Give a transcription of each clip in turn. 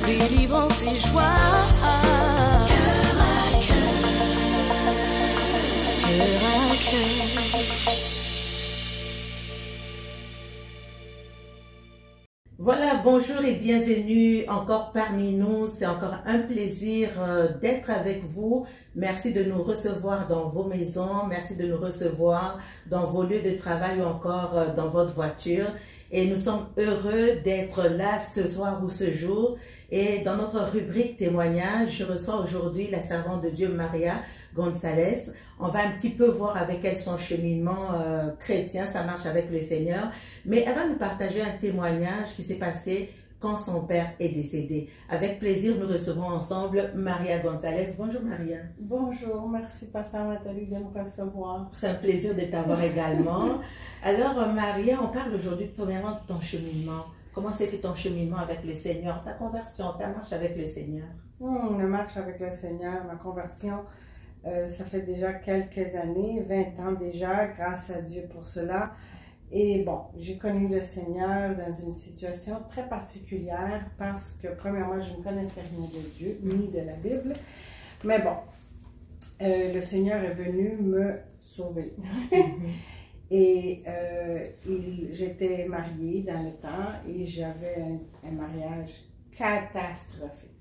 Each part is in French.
délivrance et joie. Cœur à cœur, cœur à cœur. Voilà, bonjour et bienvenue encore parmi nous. C'est encore un plaisir d'être avec vous. Merci de nous recevoir dans vos maisons. Merci de nous recevoir dans vos lieux de travail ou encore dans votre voiture. Et nous sommes heureux d'être là ce soir ou ce jour. Et dans notre rubrique témoignage, je reçois aujourd'hui la servante de Dieu Maria Gonzalez. On va un petit peu voir avec elle son cheminement chrétien, sa marche avec le Seigneur. Mais elle va nous partager un témoignage qui s'est passé quand son père est décédé. Avec plaisir, nous recevons ensemble Maria Gonzalez. Bonjour Maria. Bonjour, merci Pasteur Nathalie de me recevoir. C'est un plaisir de t'avoir également. Alors Maria, on parle aujourd'hui premièrement de ton cheminement. Comment s'est fait ton cheminement avec le Seigneur, ta conversion, ta marche avec le Seigneur? La marche avec le Seigneur, ma conversion, ça fait déjà quelques années, 20 ans déjà, grâce à Dieu pour cela. Et bon, j'ai connu le Seigneur dans une situation très particulière parce que premièrement, je ne connaissais rien de Dieu, ni de la Bible. Mais bon, le Seigneur est venu me sauver. Et j'étais mariée dans le temps et j'avais un mariage catastrophique.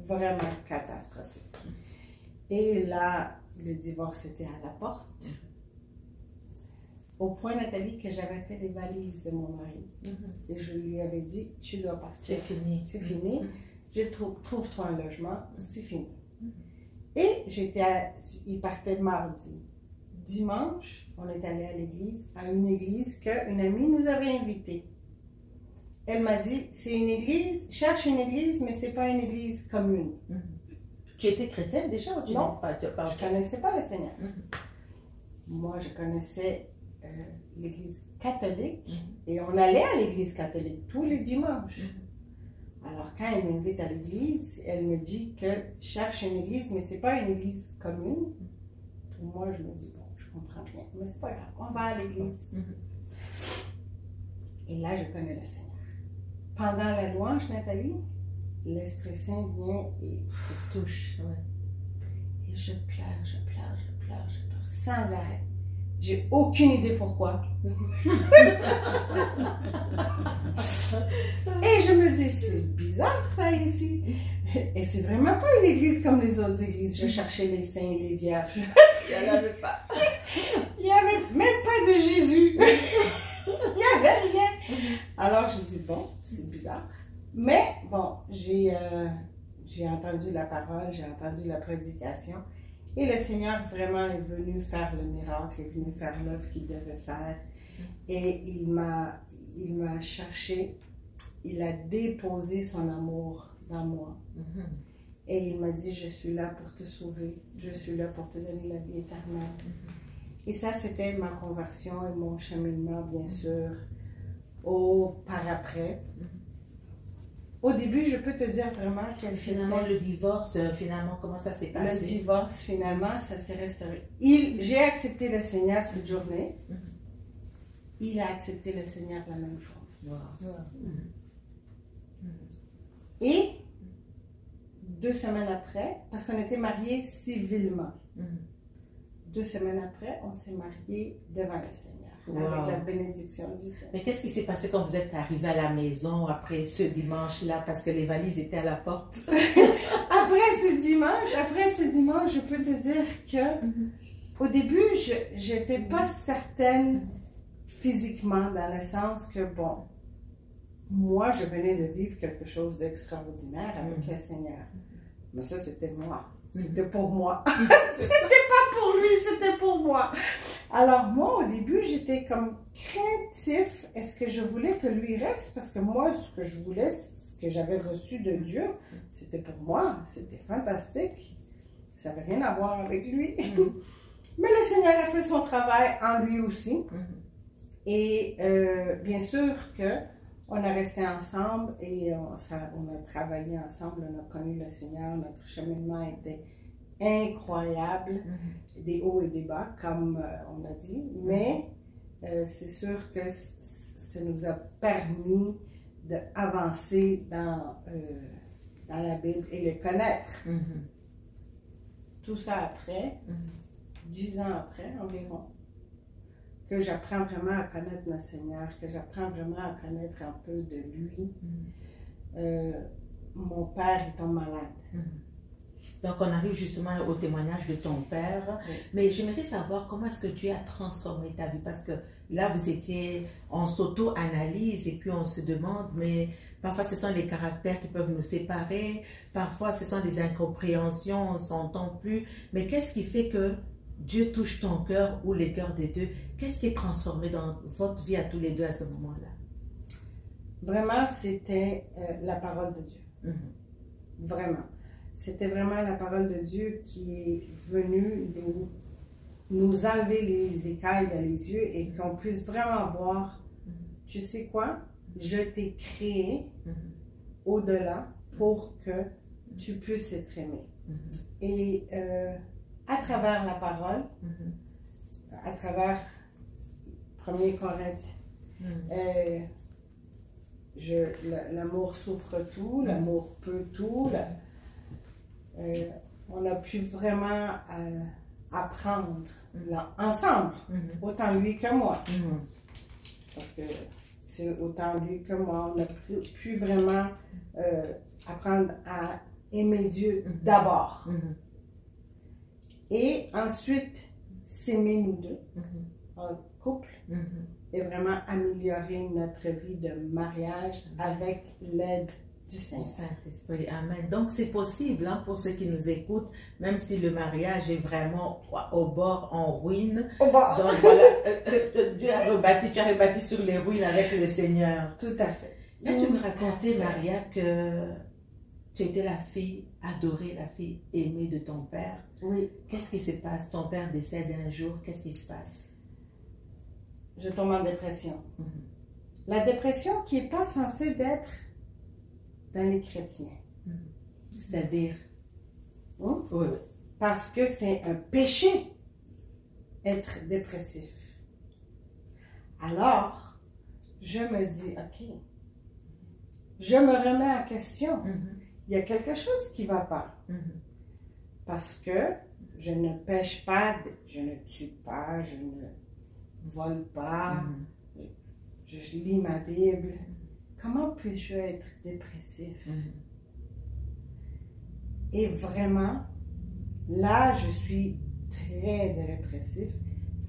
Vraiment catastrophique. Et là, le divorce était à la porte. Au point, Nathalie, que j'avais fait les valises de mon mari. Et je lui avais dit, tu dois partir. C'est fini. C'est fini. Trouve-toi un logement, c'est fini. Et il partait mardi. Dimanche, on est allé à l'église, à une église qu'une amie nous avait invitée. Elle m'a dit, c'est une église, cherche une église, mais c'est pas une église commune. Tu étais chrétienne déjà ou tu Non, je ne connaissais pas le Seigneur. Moi, je connaissais l'église catholique et on allait à l'église catholique tous les dimanches. Alors, quand elle m'invite à l'église, elle me dit que cherche une église, mais c'est pas une église commune. Et moi, je me dis, bon, je comprends rien, mais c'est pas grave, on va à l'église. Et là, je connais le Seigneur. Pendant la louange, Nathalie, l'Esprit Saint vient et te touche. Ouais. Et je pleure, sans arrêt. J'ai aucune idée pourquoi. Et je me dis, c'est bizarre ça ici. Et c'est vraiment pas une église comme les autres églises. Je cherchais les saints et les vierges. Il n'y en avait pas. Il n'y avait même pas de Jésus. Il n'y avait rien. Alors je dis, bon, c'est bizarre. Mais bon, j'ai entendu la parole, j'ai entendu la prédication. Et le Seigneur vraiment est venu faire le miracle, est venu faire l'œuvre qu'il devait faire. Et il m'a cherché, il a déposé son amour dans moi. Et il m'a dit, je suis là pour te sauver, je suis là pour te donner la vie éternelle. Et ça, c'était ma conversion et mon cheminement, bien sûr, par après. Au début, je peux te dire vraiment que finalement, le divorce, finalement, comment ça s'est passé? Le divorce, finalement, ça s'est restauré. J'ai accepté le Seigneur cette journée. Il a accepté le Seigneur la même journée. Et 2 semaines après, parce qu'on était mariés civilement, 2 semaines après, on s'est mariés devant le Seigneur. Avec la bénédiction du Seigneur. Mais qu'est-ce qui s'est passé quand vous êtes arrivé à la maison après ce dimanche-là, parce que les valises étaient à la porte? Après ce dimanche, je peux te dire que au début, je n'étais pas certaine physiquement, dans le sens que, bon, moi, je venais de vivre quelque chose d'extraordinaire avec le Seigneur. Mais ça, c'était moi. C'était pour moi. C'était pas pour lui, c'était pour moi. Alors moi, au début, j'étais comme craintif. Est-ce que je voulais que lui reste? Parce que moi, ce que je voulais, ce que j'avais reçu de Dieu, c'était pour moi. C'était fantastique. Ça n'avait rien à voir avec lui. Mais le Seigneur a fait son travail en lui aussi. Et bien sûr que on a resté ensemble et on a travaillé ensemble, on a connu le Seigneur, notre cheminement était incroyable, des hauts et des bas, comme on a dit, mais c'est sûr que ça nous a permis d'avancer dans dans la Bible et le connaître. Mhm. Tout ça après, 10 ans après environ, que j'apprends vraiment à connaître mon Seigneur, que j'apprends vraiment à connaître un peu de lui. Mon père est tombé malade. Donc, on arrive justement au témoignage de ton père. Oui. Mais j'aimerais savoir comment est-ce que tu as transformé ta vie. Parce que là, vous étiez, on s'auto-analyse et puis on se demande, mais parfois ce sont les caractères qui peuvent nous séparer. Parfois, ce sont des incompréhensions, on ne s'entend plus. Mais qu'est-ce qui fait que Dieu touche ton cœur ou les cœurs des deux? Qu'est-ce qui est transformé dans votre vie à tous les deux à ce moment-là? Vraiment, c'était la parole de Dieu. Vraiment. C'était vraiment la parole de Dieu qui est venue nous enlever les écailles dans les yeux et qu'on puisse vraiment voir, tu sais quoi, je t'ai créé au-delà pour que tu puisses être aimé. Et à travers la parole, à travers 1er Corinthiens, l'amour souffre tout, l'amour peut tout. On a pu vraiment apprendre ensemble, autant lui que moi. Parce que c'est autant lui que moi. On a pu vraiment apprendre à aimer Dieu d'abord. Et ensuite, s'aimer nous deux, en couple, et vraiment améliorer notre vie de mariage avec l'aide du Seigneur. Du Saint-Esprit, Amen. Donc c'est possible hein, pour ceux qui nous écoutent, même si le mariage est vraiment au bord, en ruine. Au bord. Donc voilà, Dieu a rebâti, tu as rebâti sur les ruines avec le Seigneur. Tout à fait. Là, tu me racontais, Maria, que tu étais la fille adorée, la fille aimée de ton père. Oui. Qu'est-ce qui se passe? Ton père décède un jour, qu'est-ce qui se passe? Je tombe en dépression. La dépression qui n'est pas censée d'être dans les chrétiens. C'est-à-dire? Oui. Oui. Parce que c'est un péché être dépressif. Alors, je me dis, ok, je me remets en question. Il y a quelque chose qui ne va pas. Parce que je ne pêche pas, je ne tue pas, je ne vole pas, je lis ma Bible. Comment puis-je être dépressif? Et vraiment, là, je suis très dépressif,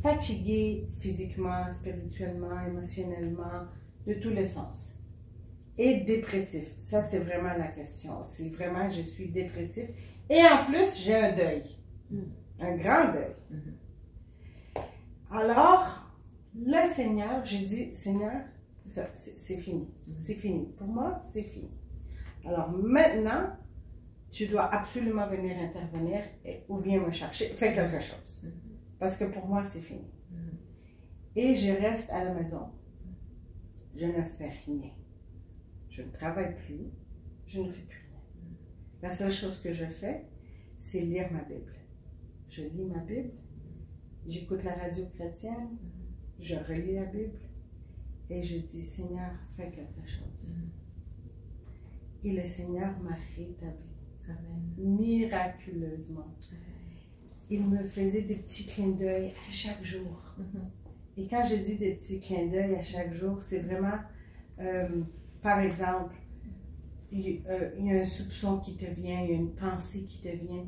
fatigué physiquement, spirituellement, émotionnellement, de tous les sens. Et dépressif, ça c'est vraiment la question. C'est vraiment, je suis dépressif. Et en plus, j'ai un deuil, un grand deuil. Alors, le Seigneur, j'ai dit, Seigneur, c'est fini. C'est fini. Pour moi, c'est fini. Alors maintenant, tu dois absolument venir intervenir ou viens me chercher. Fais quelque chose. Parce que pour moi, c'est fini. Et je reste à la maison. Je ne fais rien. Je ne travaille plus. Je ne fais plus rien. La seule chose que je fais, c'est lire ma Bible. Je lis ma Bible. J'écoute la radio chrétienne. Je relis la Bible. Et je dis, Seigneur, fais quelque chose. Et le Seigneur m'a rétabli. Amen. Miraculeusement. Il me faisait des petits clins d'œil à chaque jour. Et quand je dis des petits clins d'œil à chaque jour, c'est vraiment, par exemple, il y a un soupçon qui te vient, il y a une pensée qui te vient,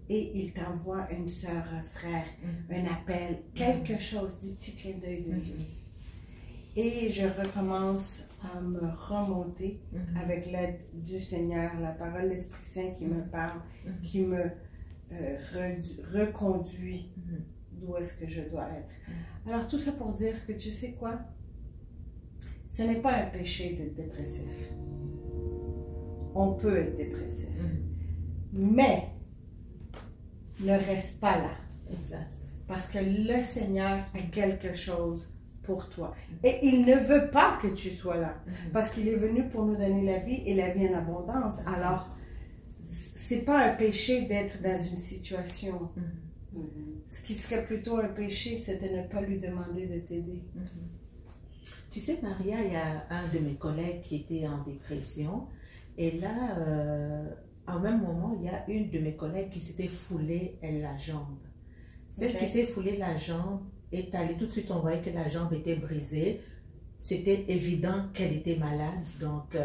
et il t'envoie une sœur, un frère, un appel, quelque chose, des petits clins d'œil de Dieu. Et je recommence à me remonter avec l'aide du Seigneur, la parole, l'Esprit Saint qui me parle, qui me reconduit d'où est-ce que je dois être. Alors tout ça pour dire que tu sais quoi? Ce n'est pas un péché d'être dépressif. On peut être dépressif. Mais ne reste pas là. Exact. Parce que le Seigneur a quelque chose pour toi. Et il ne veut pas que tu sois là. Parce qu'il est venu pour nous donner la vie et la vie en abondance. Alors, c'est pas un péché d'être dans une situation. Ce qui serait plutôt un péché, c'est de ne pas lui demander de t'aider. Tu sais, Maria, il y a un de mes collègues qui était en dépression Et là, à un même moment, il y a une de mes collègues qui s'était foulée la jambe. Celle qui s'est foulée la jambe est allée tout de suite, on voyait que la jambe était brisée. C'était évident qu'elle était malade. Donc,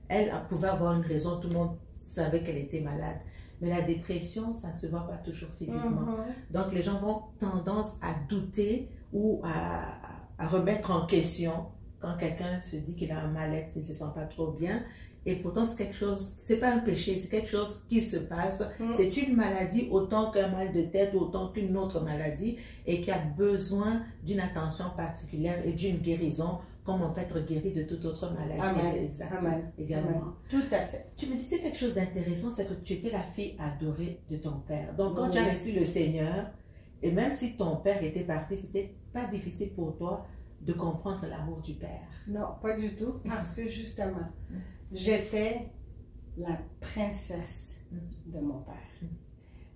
elle pouvait avoir une raison, tout le monde savait qu'elle était malade. Mais la dépression, ça ne se voit pas toujours physiquement. Donc, les gens vont tendance à douter ou à remettre en question quand quelqu'un se dit qu'il a un mal-être, qu'il ne se sent pas trop bien. Et pourtant, c'est quelque chose, c'est pas un péché, c'est quelque chose qui se passe. C'est une maladie autant qu'un mal de tête, autant qu'une autre maladie et qui a besoin d'une attention particulière et d'une guérison, comme on peut être guéri de toute autre maladie. Amen. Amen. Également. Amen. Tout à fait. Tu me disais quelque chose d'intéressant, c'est que tu étais la fille adorée de ton père. Donc, quand tu as reçu le Seigneur, et même si ton père était parti, c'était pas difficile pour toi de comprendre l'amour du père. Non, pas du tout, parce que justement, j'étais la princesse de mon père.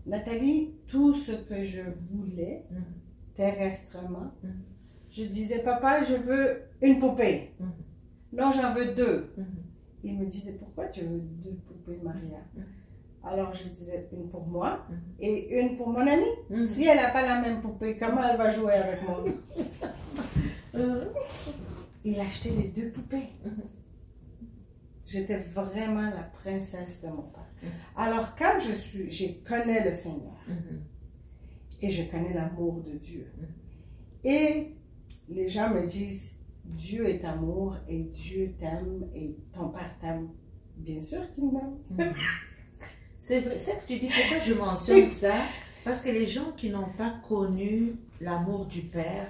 Nathalie, tout ce que je voulais terrestrement, je disais, papa, je veux une poupée. Non, j'en veux deux. Il me disait, pourquoi tu veux deux poupées, Maria? Alors je disais, une pour moi et une pour mon amie. Si elle n'a pas la même poupée, comment elle va jouer avec moi? Il achetait les deux poupées. J'étais vraiment la princesse de mon père. Alors quand je connais le Seigneur et je connais l'amour de Dieu. Et les gens me disent, Dieu est amour et Dieu t'aime et ton père t'aime. Bien sûr qu'il m'aime. C'est vrai, c'est que tu dis, pourquoi je mentionne ça? Parce que les gens qui n'ont pas connu l'amour du Père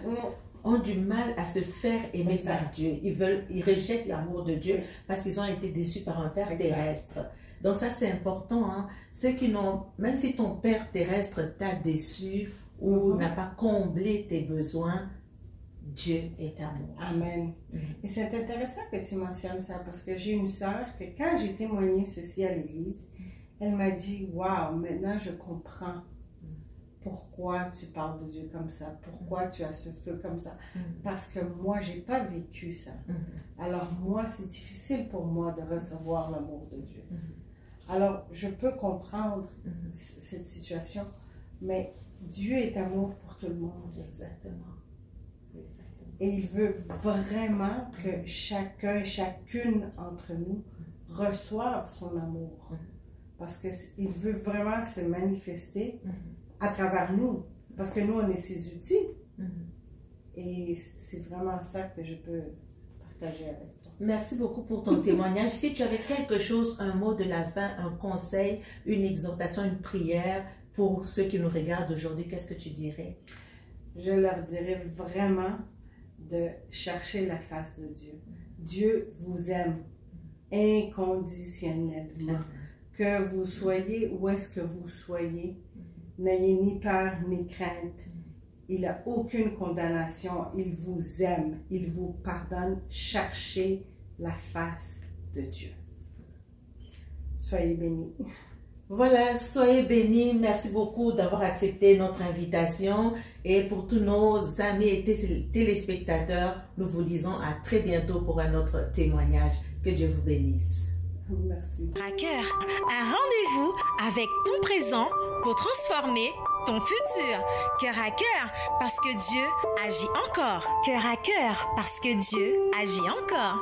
ont du mal à se faire aimer par Dieu. Ils rejettent l'amour de Dieu parce qu'ils ont été déçus par un Père terrestre. Donc ça c'est important. Hein? Ceux qui n'ont, même si ton Père terrestre t'a déçu ou n'a pas comblé tes besoins, Dieu est amour. Amen. Et c'est intéressant que tu mentionnes ça parce que j'ai une sœur que quand j'ai témoigné ceci à l'église, elle m'a dit, waouh, maintenant je comprends pourquoi tu parles de Dieu comme ça, pourquoi tu as ce feu comme ça. Parce que moi, je n'ai pas vécu ça. Alors moi, c'est difficile pour moi de recevoir l'amour de Dieu. Alors, je peux comprendre cette situation, mais Dieu est amour pour tout le monde. Exactement. Et il veut vraiment que chacun, chacune entre nous reçoive son amour. Parce qu'il veut vraiment se manifester à travers nous. Parce que nous, on est ses outils. Et c'est vraiment ça que je peux partager avec toi. Merci beaucoup pour ton témoignage. Si tu avais quelque chose, un mot de la fin, un conseil, une exhortation, une prière pour ceux qui nous regardent aujourd'hui, qu'est-ce que tu dirais? Je leur dirais vraiment de chercher la face de Dieu. Dieu vous aime inconditionnellement. Que vous soyez où est-ce que vous soyez, n'ayez ni peur ni crainte. Il n'a aucune condamnation. Il vous aime. Il vous pardonne. Cherchez la face de Dieu. Soyez bénis. Voilà, soyez bénis. Merci beaucoup d'avoir accepté notre invitation. Et pour tous nos amis et téléspectateurs, nous vous disons à très bientôt pour un autre témoignage. Que Dieu vous bénisse. Merci. Cœur à cœur, un rendez-vous avec ton présent pour transformer ton futur. Cœur à cœur, parce que Dieu agit encore. Cœur à cœur, parce que Dieu agit encore.